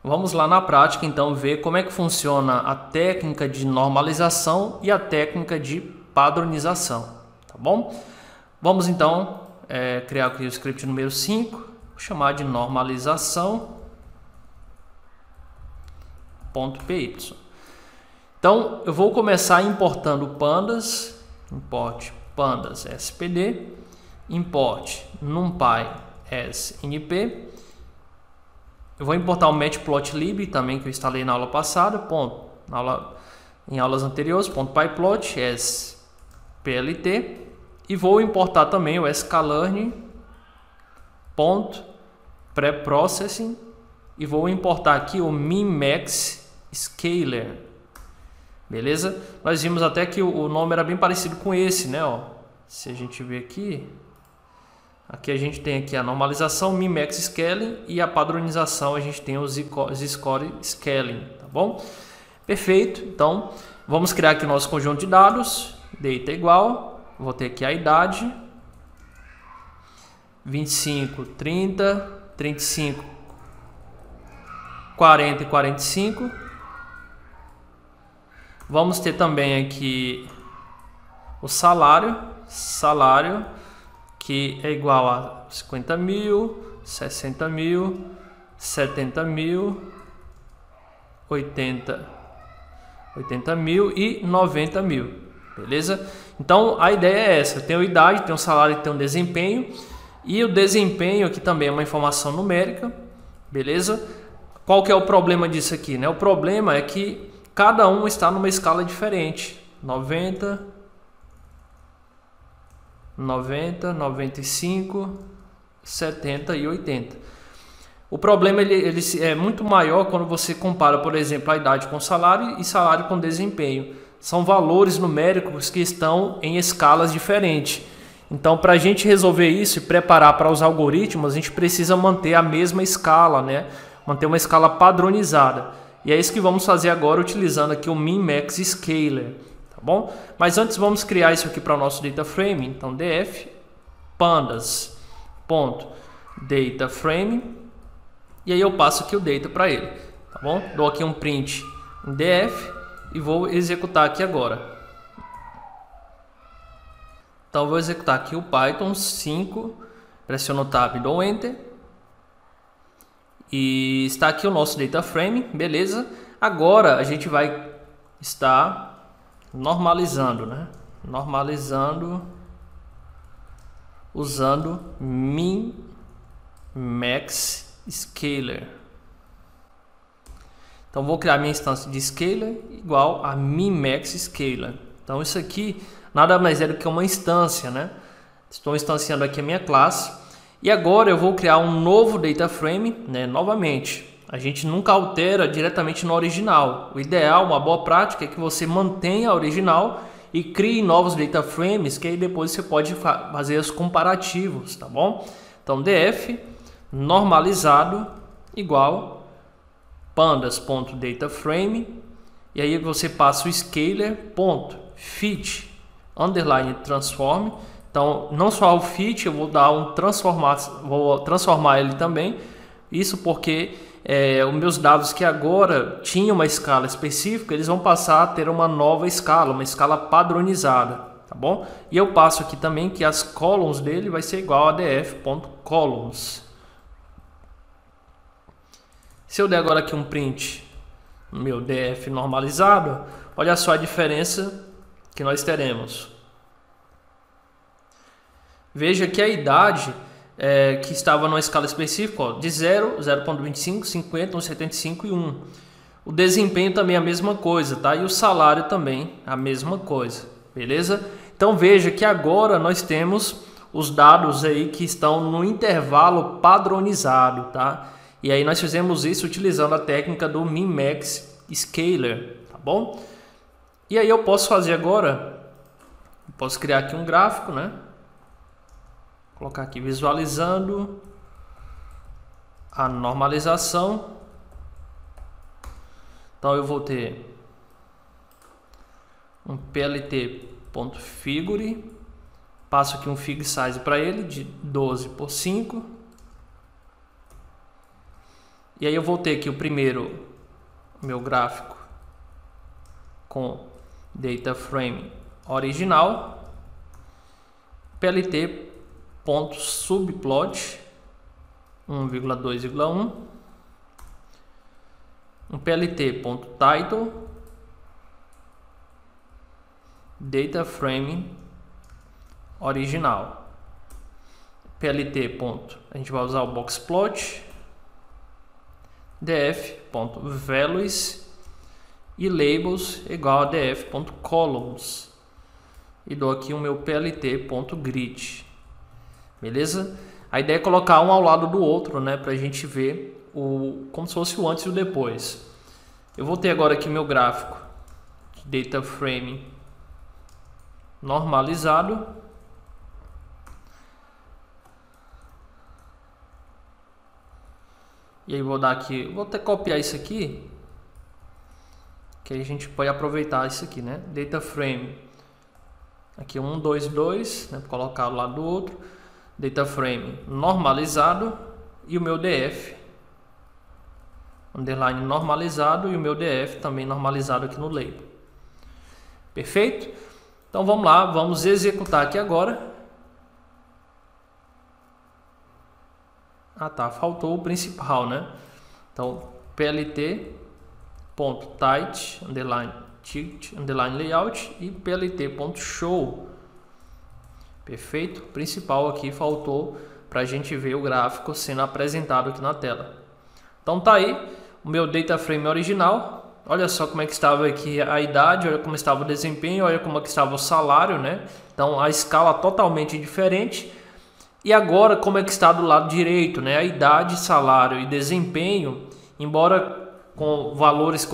Vamos lá na prática, então, ver como é que funciona a técnica de normalização e a técnica de padronização, tá bom? Vamos, então, criar aqui o script número 5, vou chamar de normalização.py. Então, eu vou começar importando pandas, import pandas spd, import numpy as np. Eu vou importar o matplotlib também, que eu instalei na aula passada, em aulas anteriores, .pyplot as plt, e vou importar também o sklearn.preprocessing e vou importar aqui o min-max scaler. Beleza? Nós vimos até que o nome era bem parecido com esse, né? Ó, se a gente ver aqui, a gente tem aqui a normalização, min-max scaling, e a padronização a gente tem o z-score scaling, tá bom? Perfeito. Então, vamos criar aqui o nosso conjunto de dados, data igual, vou ter aqui a idade, 25, 30, 35, 40 e 45. Vamos ter também aqui o salário, que é igual a 50 mil, 60 mil, 70 mil, 80 mil e 90 mil, beleza? Então a ideia é essa: eu tenho idade, tenho salário e tenho desempenho, e o desempenho aqui também é uma informação numérica, beleza? Qual que é o problema disso aqui, né? O problema é que cada um está numa escala diferente, 90, 95, 70 e 80. O problema ele é muito maior quando você compara, por exemplo, a idade com salário e salário com desempenho. São valores numéricos que estão em escalas diferentes. Então, para a gente resolver isso e preparar para os algoritmos, a gente precisa manter a mesma escala, né? Manter uma escala padronizada. E é isso que vamos fazer agora utilizando aqui o min-max scaler. Tá bom? Mas antes vamos criar isso aqui para o nosso data frame. Então df pandas.data frame, e aí eu passo aqui o data para ele, tá bom? Dou aqui um print em df e vou executar aqui agora. Então vou executar aqui o Python 5, pressiono Tab e dou Enter. E está aqui o nosso data frame, beleza? Agora a gente vai estar normalizando, né? Normalizando usando min-max scaler. Então vou criar minha instância de scaler igual a min-max scaler. Então isso aqui nada mais é do que uma instância, né? Estou instanciando aqui a minha classe. E agora eu vou criar um novo data frame, né? Novamente, a gente nunca altera diretamente no original. O ideal, uma boa prática, é que você mantenha a original e crie novos data frames, que aí depois você pode fazer os comparativos, tá bom? Então df normalizado igual pandas.dataframe, e aí você passa o scaler.fit underline transform. Então, não só o fit, eu vou dar vou transformar ele também. Isso porque os meus dados que agora tinham uma escala específica, eles vão passar a ter uma nova escala, uma escala padronizada, tá bom? E eu passo aqui também que as columns dele vai ser igual a df.columns. Se eu der agora aqui um print no meu df normalizado, olha só a diferença que nós teremos. Veja que a idade que estava numa escala específica, ó, de 0, 0.25, 50, 1,75 e 1. O desempenho também é a mesma coisa, tá? E o salário também a mesma coisa, beleza? Então veja que agora nós temos os dados aí que estão no intervalo padronizado, tá? E aí nós fizemos isso utilizando a técnica do min-max scaler, tá bom? E aí eu posso fazer agora, posso criar aqui um gráfico, né? Colocar aqui visualizando a normalização. Então eu vou ter um plt.figure, passo aqui um fig size para ele de 12 por 5. E aí eu vou ter aqui o primeiro, meu gráfico com data frame original, plt.subplot 1,2,1, um plt.title data frame original, plt. A gente vai usar o boxplot, df.values e labels igual a df.columns, e dou aqui o meu plt.grid. Beleza? A ideia é colocar um ao lado do outro, né, para a gente ver como se fosse o antes e o depois. Eu vou ter agora aqui meu gráfico de data frame normalizado. E aí vou dar aqui, vou até copiar isso aqui, que aí a gente pode aproveitar isso aqui, né? Data frame aqui 1, 2, 2, né, para colocar ao lado do outro. Data frame normalizado e o meu DF underline normalizado e o meu DF também normalizado aqui no label. Perfeito? Então vamos lá, vamos executar aqui agora. Ah tá, faltou o principal, né? Então plt.tight underline ticket underline layout e plt.show. Perfeito? O principal aqui faltou para a gente ver o gráfico sendo apresentado aqui na tela. Então tá aí o meu data frame original. Olha só como é que estava aqui a idade, olha como estava o desempenho, olha como é que estava o salário, né? Então a escala totalmente diferente. E agora como é que está do lado direito, né? A idade, salário e desempenho, embora com valores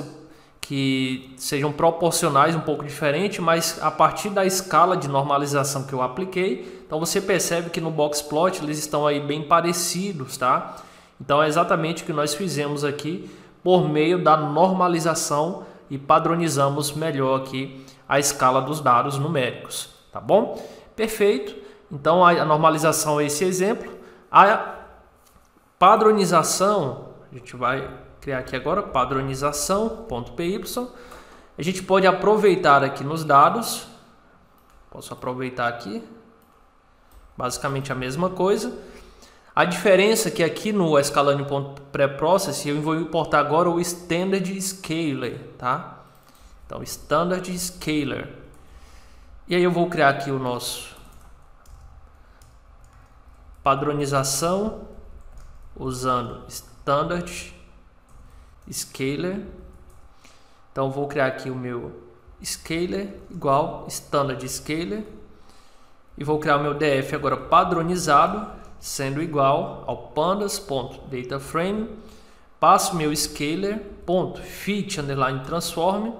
que sejam proporcionais, um pouco diferente, mas a partir da escala de normalização que eu apliquei, então você percebe que no boxplot eles estão aí bem parecidos, tá? Então é exatamente o que nós fizemos aqui por meio da normalização e padronizamos melhor aqui a escala dos dados numéricos, tá bom? Perfeito. Então a normalização é esse exemplo. A padronização, a gente vai criar aqui agora padronização.py. A gente pode aproveitar aqui nos dados. Posso aproveitar aqui. Basicamente a mesma coisa. A diferença é que aqui no Scalane.preprocess eu vou importar agora o Standard Scaler, tá? Então Standard Scaler. E aí eu vou criar aqui o nosso padronização usando Standard Scaler. Então vou criar aqui o meu Scaler igual Standard Scaler e vou criar o meu DF agora padronizado, sendo igual ao pandas.dataframe, passo meu scaler.fit underline transform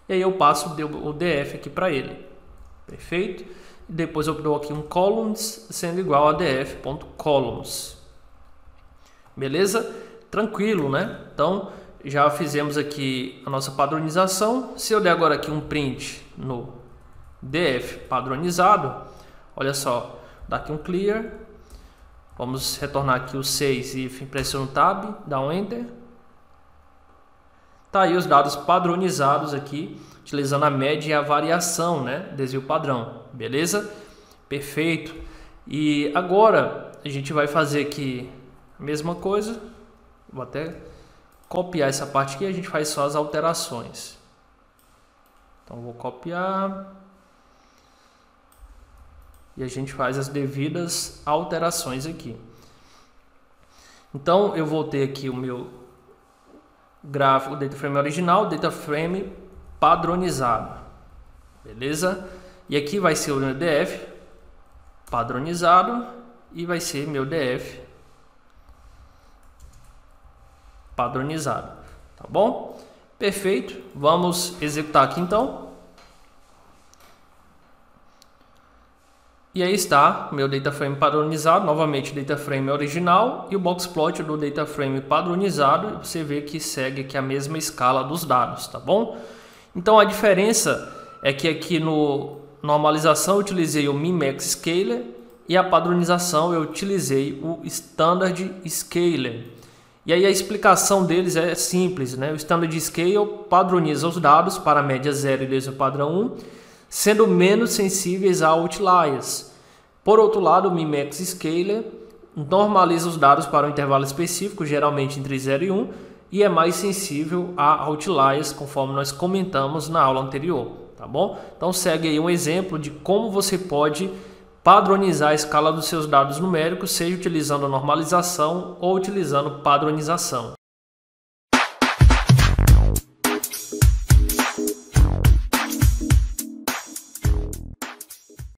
e aí eu passo o DF aqui para ele. Perfeito? E depois eu dou aqui um columns sendo igual a df.columns. Beleza? Tranquilo, né? Então já fizemos aqui a nossa padronização. Se eu der agora aqui um print no df padronizado, olha só, dá aqui um clear. Vamos retornar aqui o 6 e pressiono o tab, dá um enter. Tá aí os dados padronizados aqui, utilizando a média e a variação, né? Desvio padrão, beleza? Perfeito. E agora a gente vai fazer aqui a mesma coisa. Vou até copiar essa parte aqui, a gente faz só as alterações. Então vou copiar e a gente faz as devidas alterações aqui. Então eu vou ter aqui o meu gráfico data frame original, data frame padronizado, beleza? E aqui vai ser o meu DF padronizado e vai ser meu DF padronizado, tá bom? Perfeito, vamos executar aqui então. E aí está o meu data frame padronizado, novamente data frame original e o boxplot do data frame padronizado. Você vê que segue aqui a mesma escala dos dados, tá bom? Então a diferença é que aqui no normalização eu utilizei o min-max scaler e a padronização eu utilizei o standard scaler. E aí a explicação deles é simples, né? O Standard Scale padroniza os dados para a média 0 e desvio padrão 1, sendo menos sensíveis a outliers. Por outro lado, o Mimex Scaler normaliza os dados para um intervalo específico, geralmente entre 0 e 1, e é mais sensível a outliers, conforme nós comentamos na aula anterior, tá bom? Então segue aí um exemplo de como você pode padronizar a escala dos seus dados numéricos, seja utilizando a normalização ou utilizando padronização.